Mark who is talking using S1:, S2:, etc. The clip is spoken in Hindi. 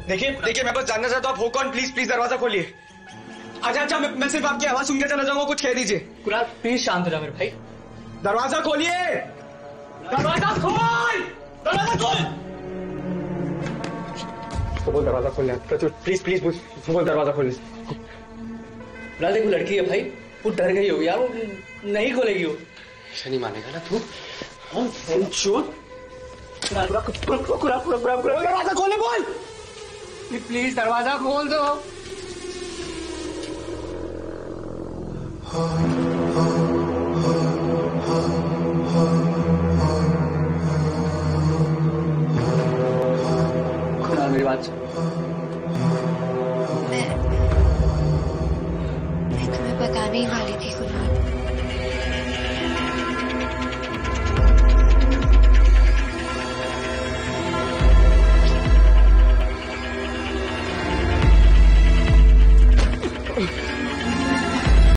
S1: देखिए देखिए, मैं बस जानना चाहता हूँ आप हो कौन। प्लीज प्लीज दरवाजा खोलिए। अच्छा, मैं सिर्फ आपकी आवाज सुन के चला जाऊंगा, कुछ कह दीजिए।
S2: कुणाल प्लीज शांत हो जा मेरे भाई।
S1: दरवाजा खोलिए, दरवाजा खोल, दरवाजा खोल। बोल दरवाजा खोलने। प्लीज प्लीज बोल दरवाजा खोलने।
S2: कुणाल देखो लड़की है भाई, वो डर गई होगी यार, वो नहीं खोलेगी वो।
S1: ऐसा नहीं मानेगा ना तू। दरवाजा खोले बोल।
S2: प्लीज दरवाजा खोल दो। कुणाल मेरी बात सुन।
S3: मैं तुम्हें बताने ही वाली थी कुणाल।